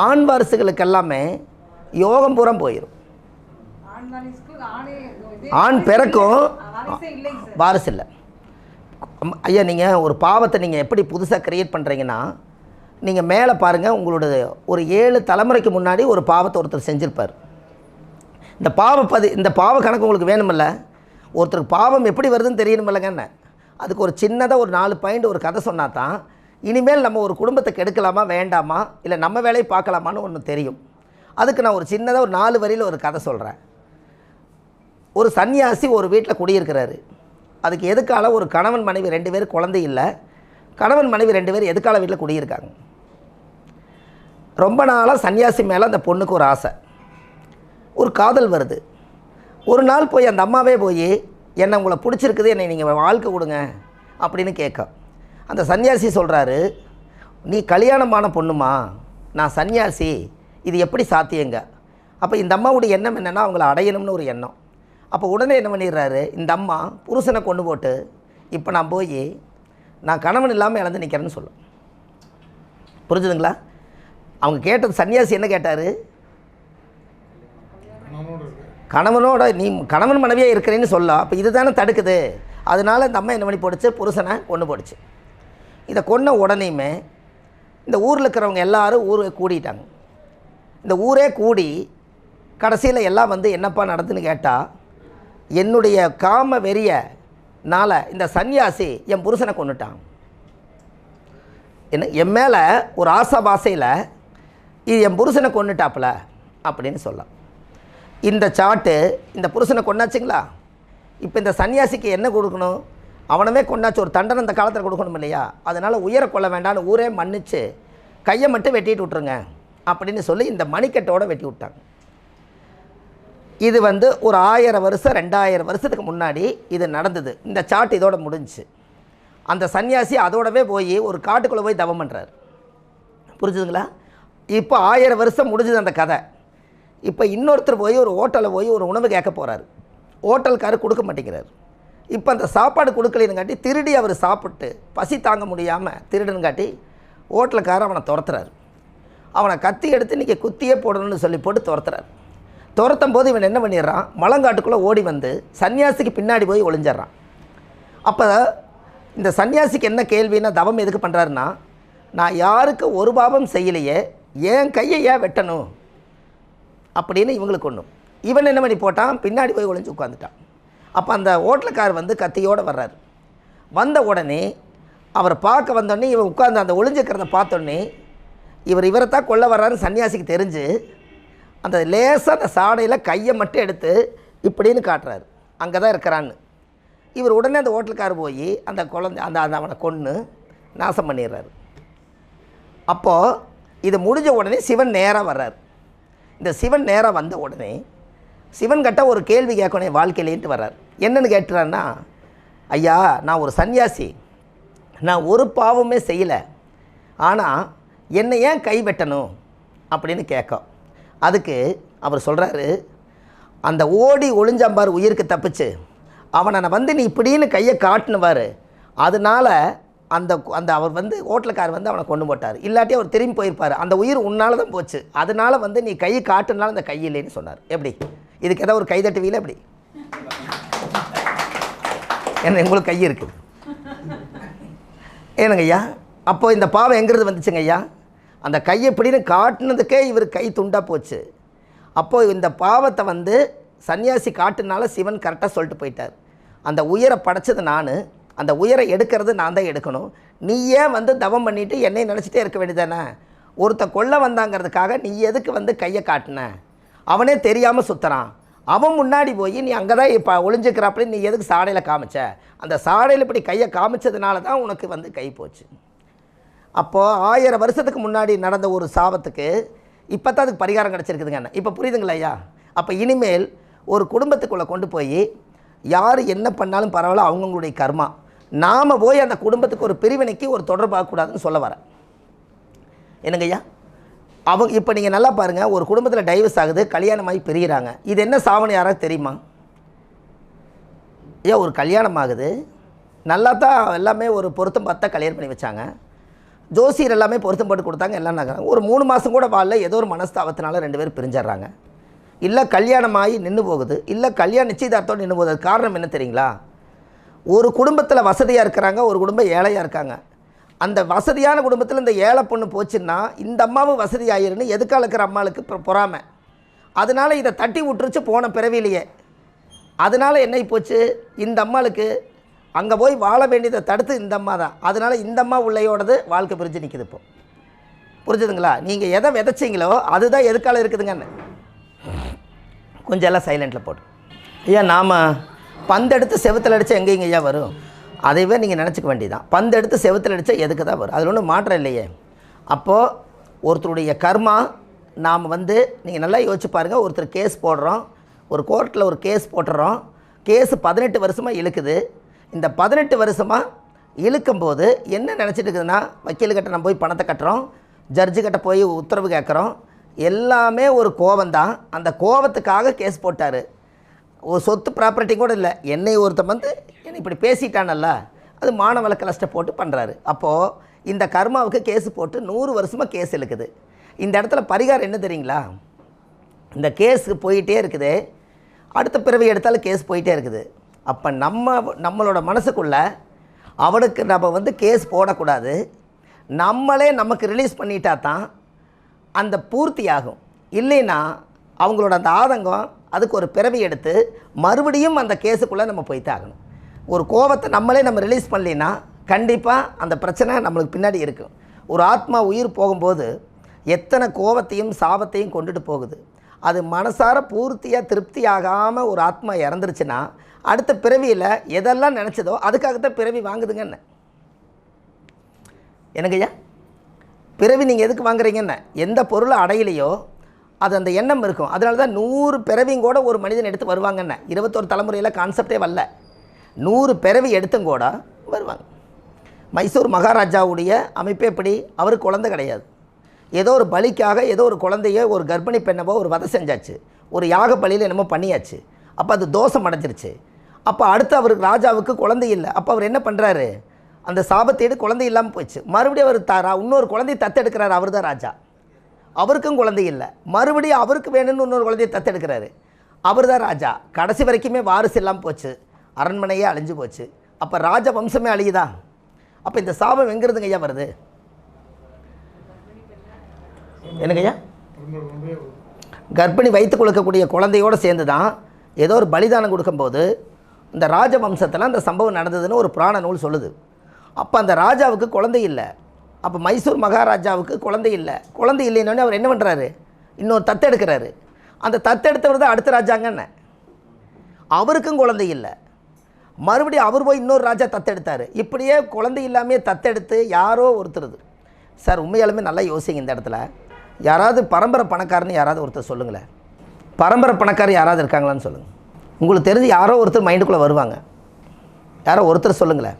ஆண் வாரிசுகளுக்கு எல்லாமே யோகம் பூரா போயிடும். ஆண் பிறக்கும், வாரிசு இல்லை. ஐயா நீங்கள் ஒரு பாவத்தை நீங்கள் எப்படி புதுசாக க்ரியேட் பண்ணுறீங்கன்னா, நீங்கள் மேலே பாருங்கள், உங்களோட ஒரு 7 தலைமுறைக்கு முன்னாடி ஒரு பாவத்தை ஒருத்தர் செஞ்சுருப்பார். இந்த பாவ கணக்கு உங்களுக்கு வேணுமில்ல? ஒருத்தருக்கு பாவம் எப்படி வருதுன்னு தெரியணுமில்லங்க. அதுக்கு ஒரு சின்னதாக ஒரு 4 பாயிண்ட் ஒரு கதை சொன்னால் தான் இனிமேல் நம்ம ஒரு குடும்பத்தை கெடுக்கலாமா வேண்டாமா, இல்லை நம்ம வேலையை பார்க்கலாமான்னு ஒன்று தெரியும். அதுக்கு நான் ஒரு சின்னதாக ஒரு 4 வரியில் ஒரு கதை சொல்கிறேன். ஒரு சன்னியாசி ஒரு வீட்டில் குடியிருக்கிறாரு. அதுக்கு எதுக்கால ஒரு கணவன் மனைவி 2 பேர் குழந்தை இல்லை. கணவன் மனைவி 2 பேர் எதுக்கால வீட்டில் குடியிருக்காங்க. ரொம்ப நாளாக சன்னியாசி மேலே அந்த பொண்ணுக்கு ஒரு ஆசை, ஒரு காதல் வருது. ஒரு நாள் போய் அந்த அம்மாவே போய் என்னை உங்களை பிடிச்சிருக்குது, என்னை நீங்கள் வாழ்க்கை கொடுங்க அப்படின்னு கேட்க, அந்த சன்னியாசி சொல்கிறாரு, நீ கல்யாணமான பொண்ணுமா, நான் சன்னியாசி, இது எப்படி சாத்தியங்க? அப்போ இந்த அம்மாவுடைய எண்ணம் என்னென்னா அவங்கள அடையணும்னு ஒரு எண்ணம். அப்போ உடனே என்ன பண்ணிடுறாரு, இந்த அம்மா புருஷனை கொண்டு போட்டு இப்போ நான் போய் நான் கணவன் இல்லாமல் இழந்து நிற்கிறேன்னு சொல்லும். புரிஞ்சுதுங்களா? அவங்க கேட்டது சன்னியாசி என்ன கேட்டார், கணவனோட நீ கணவன் மனைவியாக இருக்கிறேன்னு சொல்ல. அப்போ இது தானே தடுக்குது. அதனால் இந்த அம்மா என்ன பண்ணி போடுச்சு, புருஷனை கொண்டு போடுச்சு. இதை கொன்ன உடனேயுமே இந்த ஊரில் இருக்கிறவங்க எல்லோரும் ஊரை கூடிட்டாங்க. இந்த ஊரே கூடி கடைசியில் எல்லாம் வந்து என்னப்பா நடந்துன்னு கேட்டால், என்னுடைய காம வெறியனால இந்த சன்னியாசி என் புருஷனை கொண்டுட்டான். என்ன என் மேலே ஒரு ஆசாபாசையில் இது என் புருஷனை கொண்டுட்டாப்புல அப்படின்னு சொல்லலாம். இந்த சாட்டு இந்த புருஷனை கொண்டாச்சுங்களா, இப்போ இந்த சன்னியாசிக்கு என்ன கொடுக்கணும், அவனவே கொண்டாச்சு, ஒரு தண்டனை இந்த காலத்தில் கொடுக்கணும் இல்லையா? அதனால் உயர கொள்ள வேண்டாம்னு ஊரே மன்னிச்சு கையை மட்டும் வெட்டிட்டு விட்ருங்க அப்படின்னு சொல்லி இந்த மணிக்கட்டோடு வெட்டி விட்டாங்க. இது வந்து ஒரு 1000 வருஷம் 2000 வருஷத்துக்கு முன்னாடி இது நடந்தது. இந்த சாட்டு இதோட முடிஞ்சிச்சு. அந்த சன்னியாசி அதோடவே போய் ஒரு காட்டுக்குள்ளே போய் தவம் பண்ணுறார். புரிஞ்சுதுங்களா? இப்போ 1000 வருஷம் முடிஞ்சது அந்த கதை. இப்போ இன்னொருத்தர் போய் ஒரு ஹோட்டலில் போய் ஒரு உணவு கேட்க போகிறார். ஹோட்டல்காரர் கொடுக்க மாட்டேங்கிறார். இப்போ அந்த சாப்பாடு கொடுக்கலனுங்காட்டி திருடி அவர் சாப்பிட்டு பசி தாங்க முடியாமல் திருடுனுங்காட்டி ஹோட்டலுக்காரர் அவனை துரத்துறாரு. அவனை கத்தி எடுத்து இன்றைக்கி குத்தியே போடணும்னு சொல்லி போட்டு துரத்துறாரு. துரத்தும் போது இவன் என்ன பண்ணிடுறான், மலங்காட்டுக்குள்ளே ஓடி வந்து சன்னியாசிக்கு பின்னாடி போய் ஒளிஞ்சிட்றான். அப்போ இந்த சன்னியாசிக்கு என்ன கேள்வின்னா, தவம் எதுக்கு பண்ணுறாருன்னா, நான் யாருக்கு ஒரு பாவம் செய்யலையே, என் கையை ஏன் வெட்டணும் அப்படின்னு இவங்களுக்கு ஒன்றும். இவன் என்ன பண்ணி போட்டான், பின்னாடி போய் ஒளிஞ்சு உட்காந்துட்டான். அப்போ அந்த ஹோட்டலுக்கார் வந்து கத்தியோடு வர்றார். வந்த உடனே அவரை பார்க்க வந்தோடனே இவன் உட்காந்து அந்த ஒளிஞ்சிக்கிறத பார்த்தோன்னே இவரைத்தான் கொல்ல வர்றாருன்னு சன்னியாசிக்கு தெரிஞ்சு அந்த லேசாக அந்த சாடையில் கையை மட்டும் எடுத்து இப்படின்னு காட்டுறாரு, அங்கே தான் இருக்கிறான்னு. இவர் உடனே அந்த ஹோட்டலுக்கார் போய் அந்த குழந்தை அந்த அவனை கொன்று நாசம் பண்ணிடுறாரு. அப்போது இது முடிஞ்ச உடனே சிவன் நேராக வர்றார். இந்த சிவன் நேராக வந்த உடனே சிவன் கிட்ட ஒரு கேள்வி கேட்கணும் வாழ்க்கையிலேன்ட்டு வர்றார். என்னென்னு கேட்டுறான்னா, ஐயா நான் ஒரு சன்னியாசி, நான் ஒரு பாவமே செய்யலை, ஆனால் என்னை ஏன் கை வெட்டணும் அப்படின்னு கேட்க. அதுக்கு அவர் சொல்கிறாரு, அந்த ஓடி ஒளிஞ்சாம்பார் உயிருக்கு தப்பிச்சு அவனை வந்து நீ இப்படின்னு கையை காட்டுனுவார், அதனால் அந்த அந்த அவர் வந்து ஹோட்டலுக்கார் வந்து அவனை கொண்டு போட்டார். இல்லாட்டி அவர் திரும்பி போயிருப்பார், அந்த உயிர் உன்னால் தான் போச்சு, அதனால் வந்து நீ கை காட்டுனால அந்த கை இல்லைன்னு சொன்னார். எப்படி இதுக்கு ஏதாவது ஒரு கை தட்டுவீங்களா? எப்படி என்ன உங்களுக்கு கை இருக்குது ஏனுங்க ஐயா? அப்போது இந்த பாவம் எங்கிறது வந்துச்சுங்க ஐயா? அந்த கையை இப்படின்னு காட்டினதுக்கே இவர் கை துண்டாக போச்சு. அப்போது இந்த பாவத்தை வந்து சன்னியாசி காட்டுனால சிவன் கரெக்டாக சொல்லிட்டு போயிட்டார், அந்த உயிரை படைச்சது நான், அந்த உயிரை எடுக்கிறது நான் தான் எடுக்கணும், நீ ஏன் வந்து தவம் பண்ணிவிட்டு என்னை நினச்சிட்டே இருக்க வேண்டியதானே, ஒருத்த கொல்ல வந்தாங்கிறதுக்காக நீ எதுக்கு வந்து கையை காட்டின, அவனே தெரியாமல் சுற்றுறான், அவன் முன்னாடி போய் நீ அங்கே தான் இப்போ ஒளிஞ்சிக்கிறாப்படி நீ எதுக்கு சாடையில் காமிச்ச, அந்த சாடையில் இப்படி கையை காமிச்சதுனால தான் உனக்கு வந்து கை போச்சு. அப்போது 1000 வருஷத்துக்கு முன்னாடி நடந்த ஒரு சாபத்துக்கு இப்போ தான் அதுக்கு பரிகாரம் கிடச்சிருக்குதுங்க. இப்போ புரியுதுங்களா ஐயா? அப்போ இனிமேல் ஒரு குடும்பத்துக்குள்ளே கொண்டு போய் யார் என்ன பண்ணாலும் பரவாயில்ல, அவங்களுடைய கர்மா, நாம் போய் அந்த குடும்பத்துக்கு ஒரு பிரிவினைக்கு ஒரு தொடர்பாகக்கூடாதுன்னு சொல்ல வரேன். என்னங்க ஐயா? அவங்க இப்போ நீங்கள் நல்லா பாருங்கள், ஒரு குடும்பத்தில் டைவர்ஸ் ஆகுது, கல்யாணமாகி பிரிகிறாங்க, இது என்ன சாவணி யாராவது தெரியுமா? ஐயா ஒரு கல்யாணம் ஆகுது, நல்லா தான் எல்லாமே ஒரு பொருத்தம் பார்த்தா கல்யாணம் பண்ணி வச்சாங்க, ஜோசியர் எல்லாமே பொருத்தம் போட்டு கொடுத்தாங்க, எல்லாம் நகராங்க. ஒரு 3 மாதம் கூட வாழல, ஏதோ ஒரு மனஸ்தாபத்தினால 2 பேரும் பிரிஞ்சிடுறாங்க. இல்லை கல்யாணமாகி நின்று போகுது, இல்லை கல்யாணம் நிச்சயதார்த்தம் நின்று போகுது. அது காரணம் என்ன தெரியுங்களா? ஒரு குடும்பத்தில் வசதியாக இருக்கிறாங்க, ஒரு குடும்பம் ஏழையாக இருக்காங்க. அந்த வசதியான குடும்பத்தில் இந்த ஏழை பொண்ணு போச்சுன்னா இந்த அம்மாவும் வசதி ஆயிருன்னு எதுக்காக இருக்கிற அம்மாளுக்கு பொறாமை. அதனால் இதை தட்டி விட்டுருச்சு போன பிறவிலேயே. அதனால் என்ன போச்சு, இந்த அம்மாளுக்கு அங்கே போய் வாழ வேண்டியதை தடுத்து இந்த அம்மா தான். அதனால் இந்த அம்மா உள்ளையோடது வாழ்க்கை பிரிஞ்சு நிற்கிது. இப்போ புரிஞ்சுதுங்களா? நீங்கள் எதை விதைச்சிங்களோ அதுதான் எதுக்கால இருக்குதுங்கன்னு. கொஞ்சம் எல்லாம் சைலண்டில் போட்டு ஐயா, நாம் பந்தெடுத்து செவுத்தில் அடித்தா எங்கேங்க ஐயா வரும்? அதைவே நீங்கள் நினச்சிக்க வேண்டியதான். பந்தெடுத்து செவுத்தில் அடித்தா எதுக்கு தான் வரும்? அதில் ஒன்றும் மாற்றம் இல்லையே. அப்போது ஒருத்தருடைய கர்மா நாம் நீங்கள் நல்லா யோசிச்சு பாருங்கள். ஒருத்தர் கேஸ் போடுறோம், ஒரு கோர்ட்டில் ஒரு கேஸ் போட்டுறோம். கேஸு 18 வருஷமாக இழுக்குது. இந்த 18 வருஷமாக இழுக்கும்போது என்ன நினச்சிட்டு இருக்குதுன்னா, வக்கீல்கிட்ட நம்ம போய் பணத்தை கட்டுறோம், ஜட்ஜுக்கிட்ட போய் உத்தரவு கேட்குறோம். எல்லாமே ஒரு கோபந்தான். அந்த கோபத்துக்காக கேஸ் போட்டார். ஒரு சொத்து ப்ராப்பர்ட்டி கூட இல்லை. என்னை ஒருத்தன் என்னை இப்படி பேசிட்டானல்ல, அது மான வழக்கு லிஸ்ட்டை போட்டு பண்ணுறாரு. அப்போது இந்த கர்மாவுக்கு கேஸு போட்டு 100 வருஷமாக கேஸ் இழுக்குது. இந்த இடத்துல பரிகாரம் என்ன தெரியுங்களா? இந்த கேஸுக்கு போயிட்டே இருக்குது, அடுத்த பிறவி எடுத்தாலும் கேஸ் போயிட்டே இருக்குது. அப்போ நம்மளோட மனசுக்குள்ளே அவனுக்கு நம்ம கேஸ் போடக்கூடாது, நம்மளே நமக்கு ரிலீஸ் பண்ணிட்டா தான் அந்த பூர்த்தி ஆகும். இல்லைன்னா அவங்களோட அந்த ஆதங்கம் அதுக்கு ஒரு பிறவி எடுத்து மறுபடியும் அந்த கேஸுக்குள்ளே நம்ம போய்த்தாகணும். ஒரு கோபத்தை நம்ம ரிலீஸ் பண்ணலைன்னா கண்டிப்பாக அந்த பிரச்சனை நம்மளுக்கு பின்னாடி இருக்கும். ஒரு ஆத்மா உயிர் போகும்போது எத்தனை கோபத்தையும் சாபத்தையும் கொண்டுட்டு போகுது. அது மனசார பூர்த்தியாக திருப்தி ஆகாமல் ஒரு ஆத்மா இறந்துருச்சுன்னா அடுத்த பிறவியில் எதெல்லாம் நினச்சதோ அதுக்காகத்தான் பிறவி வாங்குதுங்கன்னு. எனக்குய்யா, பிறவி நீங்கள் எதுக்கு வாங்குறீங்கன்னு, எந்த பொருளை அடையிலையோ அது அந்த எண்ணம் இருக்கும். அதனால தான் 100 பிறவியும் கூட ஒரு மனிதன் எடுத்து வருவாங்கன்னு. 21 தலைமுறையில் கான்செப்டே வரல. 100 பிறவி எடுத்தும் கூட வருவாங்க. மைசூர் மகாராஜாவுடைய அமைப்பே எப்படி, அவருக்கு குழந்தை கிடையாது. ஏதோ ஒரு பலிக்காக ஏதோ ஒரு குழந்தைய ஒரு கர்ப்பிணி பெண்ணவோ ஒரு வதை செஞ்சாச்சு, ஒரு யாக பலியில் என்னமோ பண்ணியாச்சு. அப்போ அது தோஷம் அடைஞ்சிருச்சு. அப்போ அடுத்து அவருக்கு ராஜாவுக்கு குழந்தை இல்லை. அப்போ அவர் என்ன பண்ணுறாரு, அந்த சாபத்தேடு குழந்தை இல்லாமல் போயிடுச்சு. மறுபடியும் அவர் இன்னொரு குழந்தையை தத்தெடுக்கிறார். அவர் தான் ராஜா, அவருக்கும் குழந்தை இல்லை. மறுபடியும் அவருக்கு வேணும்னு இன்னொரு குழந்தையை தத்தெடுக்கிறாரு. அவர் தான் ராஜா. கடைசி வரைக்குமே வாரிசு இல்லாமல் போச்சு, அரண்மனையே அழிஞ்சு போச்சு. அப்போ ராஜ வம்சமே அழியுதா? அப்போ இந்த சாபம் எங்கிறதுங்க ஐயா வருது? என்னங்கய்யா, கர்ப்பிணி வைத்து கொடுக்கக்கூடிய குழந்தையோடு சேர்ந்து தான் ஏதோ ஒரு பலிதானம் கொடுக்கும்போது இந்த ராஜவம்சத்தில் அந்த சம்பவம் நடந்ததுன்னு ஒரு புராண நூல் சொல்லுது. அப்போ அந்த ராஜாவுக்கு குழந்தை இல்லை. அப்போ மைசூர் மகாராஜாவுக்கு குழந்தை இல்லை. குழந்தை இல்லைன்னு அவர் என்ன பண்ணுறாரு, இன்னொரு தத்தெடுக்கிறாரு. அந்த தத்தெடுத்தவர் தான் அடுத்த ராஜாங்கன்னு. அவருக்கும் குழந்தை இல்லை. மறுபடியும் அவர் போய் இன்னொரு ராஜா தத்தெடுத்தார். இப்படியே குழந்தை இல்லாமே தத்தெடுத்து யாரோ ஒருத்தருது. சார் உண்மையாலுமே நல்லா யோசிங்க. இந்த இடத்துல யாராவது பரம்பரை பணக்காரன்னு யாராவது ஒருத்தர் சொல்லுங்களேன். பரம்பரை பணக்காரர் யாராவது இருக்காங்களான்னு சொல்லுங்கள். உங்களுக்கு தெரிஞ்சு யாரோ ஒருத்தர் மைண்டுக்குள்ளே வருவாங்க. யாரோ ஒருத்தர் சொல்லுங்களேன்.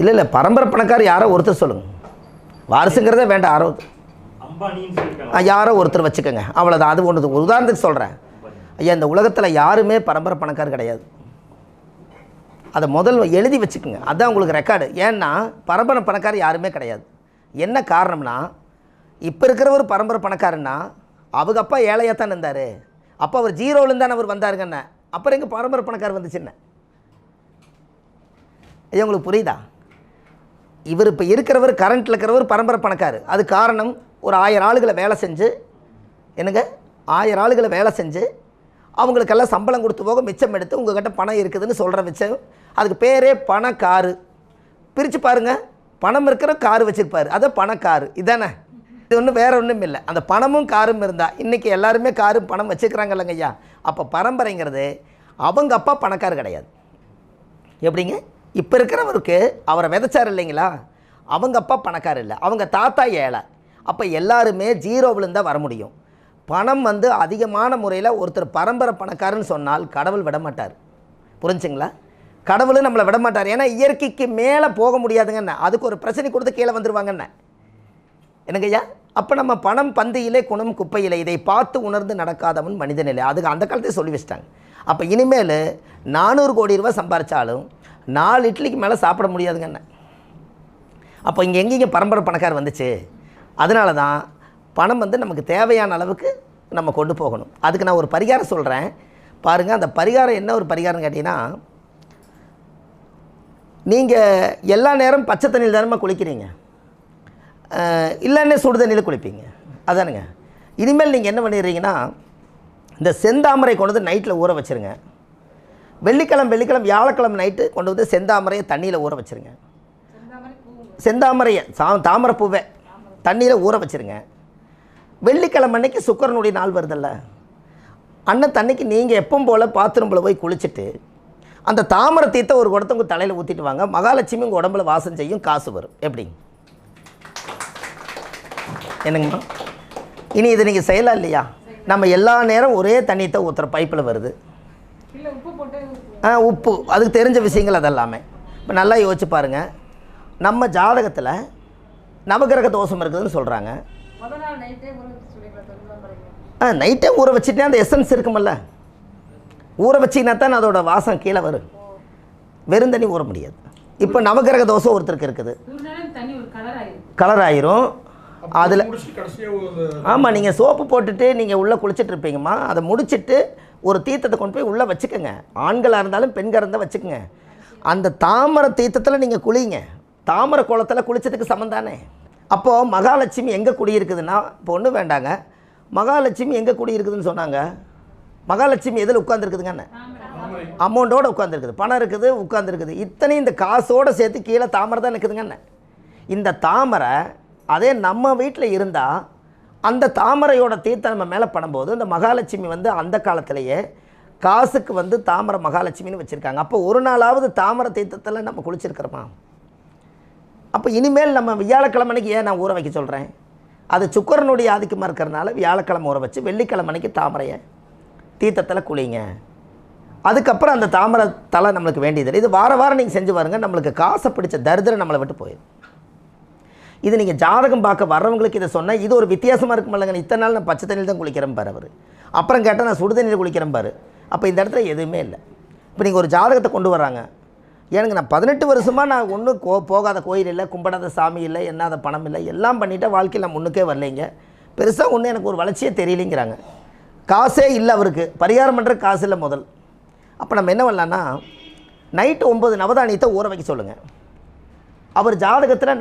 இல்லை பரம்பரை பணக்காரர் யாரோ ஒருத்தர் சொல்லுங்கள். வாரிசுங்கிறதே வேண்டாம், யாரோ ஒருத்தர் வச்சுக்கோங்க, அவ்வளோதான். அது ஒன்று ஒரு உதாரணத்துக்கு சொல்கிறேன். ஐயா, இந்த உலகத்தில் யாருமே பரம்பரை பணக்காரர் கிடையாது. அதை முதல் எழுதி வச்சுக்கோங்க, அதுதான் உங்களுக்கு ரெக்கார்டு. ஏன்னா பரம்பரை பணக்காரர் யாருமே கிடையாது. என்ன காரணம்னா, இப்போ இருக்கிறவர் பரம்பரை பணக்காரன்னா அவங்க அப்பா ஏழையாக தான் இருந்தார். அப்போ அவர் ஜீரோலேருந்து தானே அவர் வந்தாருங்கண்ணே. அப்புறம் எங்கள் பரம்பரை பணக்காரர் வந்துச்சுன்னு ஐயா உங்களுக்கு புரியுதா? இவர் இப்போ இருக்கிறவர் கரண்ட்டில் இருக்கிறவர் பரம்பரை பணக்காரர். அது காரணம் ஒரு 1000 ஆளுகளை வேலை செஞ்சு, என்னங்க 1000 ஆளுகளை வேலை செஞ்சு அவங்களுக்கெல்லாம் சம்பளம் கொடுத்து போக மிச்சம் எடுத்து உங்கள்கிட்ட பணம் இருக்குதுன்னு சொல்கிற மிச்சம். அதுக்கு பேரே பணக்காரு. பிரித்து பாருங்கள், பணம் இருக்கிற காரு வச்சுருப்பார், அதை பணக்காரு. இதானே? இது ஒன்றும் வேறு ஒன்றும் இல்லை. அந்த பணமும் காரும் இருந்தால் இன்றைக்கி எல்லாருமே காரும் பணம் வச்சுக்கிறாங்க இல்லைங்க ஐயா. அப்போ பரம்பரைங்கிறது அவங்க அப்பா பணக்காரு கிடையாது. எப்படிங்க? இப்போ இருக்கிறவருக்கு அவரை விதைச்சார் இல்லைங்களா, அவங்க அப்பா பணக்கார் இல்லை, அவங்க தாத்தா ஏழை. அப்போ எல்லாருமே ஜீரோவிலேருந்து தான் வர முடியும். பணம் அதிகமான முறையில் ஒருத்தர் பரம்பரை பணக்காரன்னு சொன்னால் கடவுள் விட மாட்டார். புரிஞ்சுங்களா? கடவுள் நம்மளை விட மாட்டார். ஏன்னா இயற்கைக்கு மேலே போக முடியாதுங்கண்ணே. அதுக்கு ஒரு பிரச்சனை கொடுத்து கீழே வந்துடுவாங்கண்ணே. என்னங்கய்யா? அப்போ நம்ம பணம் பந்தியிலே குணம் குப்பையிலே, இதை பார்த்து உணர்ந்து நடக்காதவன் மனிதனில்லை. அதுக்கு அந்த காலத்தையே சொல்லி வச்சிட்டாங்க. அப்போ இனிமேல் 400 கோடி ரூபா சம்பாரித்தாலும் 4 இட்லிக்கு மேலே சாப்பிட முடியாதுங்கண்ணே. அப்போ இங்கே எங்கேங்க பரம்பரை பணக்காரர் வந்துச்சு? அதனால தான் பணம் வந்து நமக்கு தேவையான அளவுக்கு நம்ம கொண்டு போகணும். அதுக்கு நான் ஒரு பரிகாரம் சொல்கிறேன் பாருங்கள். அந்த பரிகாரம் என்ன ஒரு பரிகாரம் கேட்டிங்கன்னா, நீங்கள் எல்லா நேரம் பச்சை தண்ணியில் தானே குளிக்கிறீங்க, இல்லைன்னே சுடு தண்ணியில் குளிப்பீங்க, அதானுங்க. இனிமேல் நீங்கள் என்ன பண்ணிடுறீங்கன்னா, இந்த செந்தாமரை கொண்டு வந்து நைட்டில் ஊற வச்சுருங்க. வெள்ளிக்கிழமை வியாழக்கிழமை நைட்டு கொண்டு வந்து செந்தாமரையை தண்ணியில் ஊற வச்சுருங்க. செந்தாமரையை தாமரை பூவை தண்ணியில் ஊற வச்சுருங்க. வெள்ளிக்கிழமை அன்னைக்கு சுக்கரனுடைய நாள் வருதில்ல, அன்னைக்கு நீங்கள் எப்பவும் போல் பாத்ரூமில் போய் குளிச்சுட்டு அந்த தாமரை தீர்த்த ஒரு குடத்தை உங்கள் தலையில் ஊற்றிட்டு வாங்க. மகாலட்சுமி உங்கள் உடம்புல வாசம் செய்யும், காசு வரும். எப்படி என்னங்கம்மா? இனி இது நீங்கள் செய்யலாம் இல்லையா? நம்ம எல்லா நேரம் ஒரே தண்ணியத்தை ஊற்றுற பைப்பில் வருது. உப்பு அதுக்கு தெரிஞ்ச விஷயங்கள் அதெல்லாமே. இப்போ நல்லா யோசிச்சு பாருங்கள். நம்ம ஜாதகத்தில் நவகிரக தோஷம் இருக்குதுன்னு சொல்கிறாங்க. நைட்டே ஊற வச்சுட்டே அந்த எசன்ஸ் இருக்குமல்ல, ஊற வச்சிங்கன்னா தான் அதோட வாசம் கீழே வரும். வெறும் தண்ணி ஊற முடியாது. இப்போ நவகிரக தோஷம் ஒருத்தருக்கு இருக்குது, கலர் ஆயிரும். அதில் ஆமாம், நீங்கள் சோப்பு போட்டுட்டு நீங்கள் உள்ளே குளிச்சுட்டு இருப்பீங்கம்மா. அதை முடிச்சுட்டு ஒரு தீர்த்தத்தை கொண்டு போய் உள்ளே வச்சுக்கோங்க. ஆண்களாக இருந்தாலும் பெண்கள் இருந்தால் வச்சுக்கோங்க. அந்த தாமரை தீர்த்தத்தில் நீங்கள் குளிங்க. தாமரை குளத்தில் குளிச்சதுக்கு சமந்தானே. அப்போது மகாலட்சுமி எங்கே குடியிருக்குதுன்னா, இப்போ ஒன்றும் வேண்டாங்க, மகாலட்சுமி எங்கே குடியிருக்குதுன்னு சொன்னாங்க. மகாலட்சுமி எதில் உட்காந்துருக்குதுங்கண்ணே? அமௌண்ட்டோடு உட்காந்துருக்குது, பணம் இருக்குது, உட்காந்துருக்குது. இத்தனை இந்த காசோடு சேர்த்து கீழே தாமரை தான் நிற்குதுங்கண்ணே. இந்த தாமரை அதே நம்ம வீட்டில் இருந்தால் அந்த தாமரையோட தீர்த்தம் நம்ம மேலே படும்போது இந்த மகாலட்சுமி வந்து அந்த காலத்திலேயே காசுக்கு வந்து தாமரை மகாலட்சுமின்னு வச்சுருக்காங்க. அப்போ ஒரு நாளாவது தாமரை தீர்த்தத்தில் நம்ம குளிச்சிருக்கிறோமா? அப்போ இனிமேல் நம்ம வியாழக்கிழமைக்கு ஏன் நான் ஊற வைக்க சொல்கிறேன்? அது சுக்கரனுடைய ஆதிக்கமாக இருக்கிறனால வியாழக்கிழமை ஊற வச்சு வெள்ளிக்கிழமைக்கு தாமரையை தீர்த்தத்தில் குளிங்க. அதுக்கப்புறம் அந்த தாமரை தலை நம்மளுக்கு வேண்டியதில்லை. இது வாரம் நீங்கள் செஞ்சு பாருங்க, நம்மளுக்கு காசை பிடிச்ச தரித்திரம் நம்மளை விட்டு போயிடும். இது நீங்கள் ஜாதகம் பார்க்க வர்றவங்களுக்கு இதை சொன்னால் இது ஒரு வித்தியாசமாக இருக்கும் இல்லைங்க. இத்தனை நாள் நான் பச்சை தண்ணியில் தான் குளிக்கிறேன் பாரு அவர், அப்புறம் கேட்டால் நான் சுடு தண்ணியில் குளிக்கிறேன் பாரு. அப்போ இந்த இடத்துல எதுவுமே இல்லை. இப்போ நீங்கள் ஒரு ஜாதகத்தை கொண்டு வர்றாங்க, எனக்கு நான் 18 வருஷமாக நான் ஒன்றும் போகாத கோயில் இல்லை, கும்பிடாத சாமி இல்லை, என்னாத பணம் இல்லை, எல்லாம் பண்ணிவிட்டு வாழ்க்கையில் நான் முன்னுக்கே வரலைங்க, பெருசாக ஒன்றும் எனக்கு ஒரு வளர்ச்சியே தெரியலைங்கிறாங்க. காசே இல்லை அவருக்கு, பரிகாரம் பண்ணுற காசு இல்லை முதல். அப்போ நம்ம என்ன பண்ணலான்னா, நைட்டு 9 நவதானியத்தை ஊற வைக்க சொல்லுங்கள். அவர் ஜாதகத்தில்